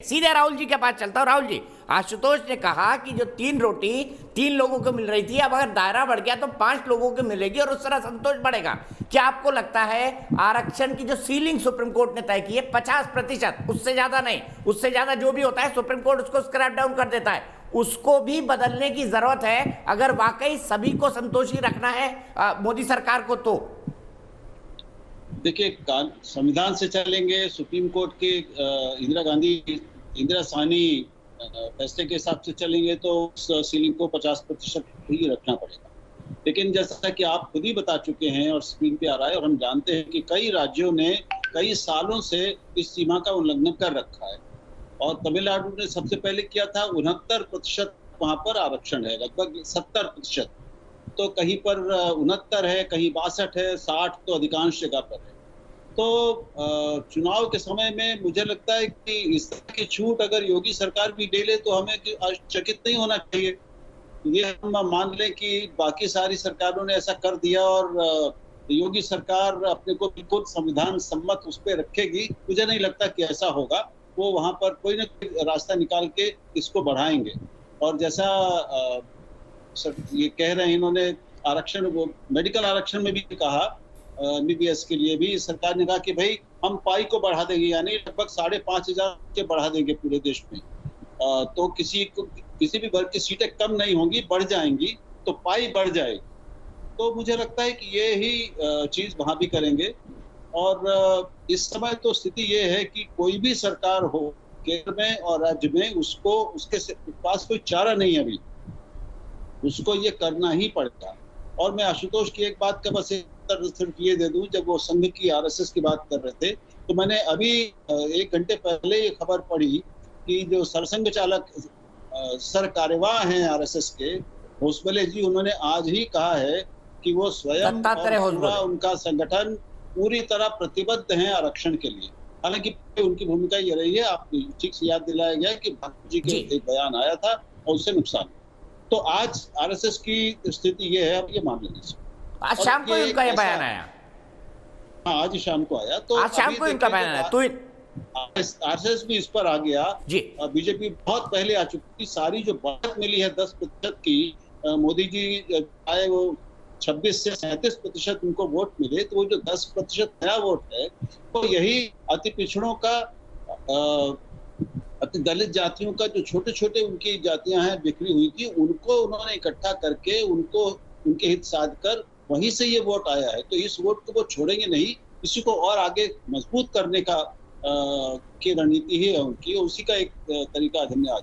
सीधे राहुल जी के पास चलता हूँ। राहुल जी, आशुतोष ने कहा कि जो 3 रोटी 3 लोगों को मिल रही थी, अब अगर दायरा बढ़ गया तो 5 लोगों को मिलेगी और उस तरह संतोष बढ़ेगा। क्या आपको लगता है आरक्षण की जो सीलिंग सुप्रीम कोर्ट ने तय की है 50%, उससे ज्यादा नहीं, उससे ज्यादा जो भी होता है सुप्रीम कोर्ट उसको स्क्रैप डाउन कर देता है, उसको भी बदलने की जरूरत है अगर वाकई सभी को संतोषी रखना है मोदी सरकार को? तो देखिए, संविधान से चलेंगे, सुप्रीम कोर्ट के इंदिरा साहनी फैसले के हिसाब से चलेंगे तो उस सीलिंग को 50% ही रखना पड़ेगा। लेकिन जैसा कि आप खुद ही बता चुके हैं और स्क्रीन पे आ रहा है और हम जानते हैं कि कई राज्यों ने कई सालों से इस सीमा का उल्लंघन कर रखा है और तमिलनाडु ने सबसे पहले किया था। 69% वहां पर आरक्षण है, लगभग 70%। तो कहीं पर 69 है, कहीं 62 है, 60 तो अधिकांश जगह पर है। तो चुनाव के समय में मुझे लगता है कि इस तरह की छूट अगर योगी सरकार भी ले ले तो हमें आश्चर्यचकित नहीं होना चाहिए। ये हम मान लें कि बाकी सारी सरकारों ने ऐसा कर दिया और योगी सरकार अपने को बिल्कुल संविधान सम्मत उस पर रखेगी, मुझे नहीं लगता कि ऐसा होगा। वो वहां पर कोई ना कोई रास्ता निकाल के इसको बढ़ाएंगे। और जैसा ये कह रहे हैं, इन्होंने आरक्षण, वो मेडिकल आरक्षण में भी कहा, एमबीबीएस के लिए भी सरकार ने कहा कि भाई हम पाई को बढ़ा देंगे, यानी लगभग 5,500 के बढ़ा देंगे पूरे देश में। तो किसी भी वर्ग की सीटें कम नहीं होंगी, बढ़ जाएंगी, तो पाई बढ़ जाएगी। तो मुझे लगता है कि ये ही चीज वहां भी करेंगे। और इस समय तो स्थिति ये है कि कोई भी सरकार हो केंद्र में और राज्य में, उसके पास कोई चारा नहीं है, अभी उसको ये करना ही पड़ता। और मैं आशुतोष की एक बात का बस सिर्फ ये दे दूं, जब वो संघ की आरएसएस की बात कर रहे थे तो मैंने अभी 1 घंटे पहले ये खबर पढ़ी कि जो सरसंघ चालक सर कार्यवाह हैं आरएसएस के, होसबले जी, उन्होंने आज ही कहा है कि वो स्वयं और पूरा उनका संगठन पूरी तरह प्रतिबद्ध हैं आरक्षण के लिए। हालांकि उनकी भूमिका ये रही है, आप ठीक से याद दिलाया गया कि भाजपा जी के एक बयान आया था और उससे नुकसान। तो आज आरएसएस की स्थिति ये है, अब ये मान लेंगे। आज शाम को उनका ये बयान आया। हाँ, आज शाम को आया। तो आज शाम को उनका बयान आया तो आरएसएस भी इस पर आ गया जी। बीजेपी बहुत पहले आ चुकी। सारी जो बढ़त मिली है 10% की, मोदी जी आए वो 26 से 37% उनको वोट मिले, तो वो जो 10% नया वोट है तो यही अति पिछड़ों का, अति दलित जातियों का, जो छोटे छोटे उनकी जातियां हैं बिखरी हुई थी, उनको उन्होंने इकट्ठा करके उनको उनके हित साध कर वहीं से ये वोट आया है। तो इस वोट को वो छोड़ेंगे नहीं, इसी को और आगे मजबूत करने का की रणनीति ही है उनकी, उसी का एक तरीका। धन्यवाद।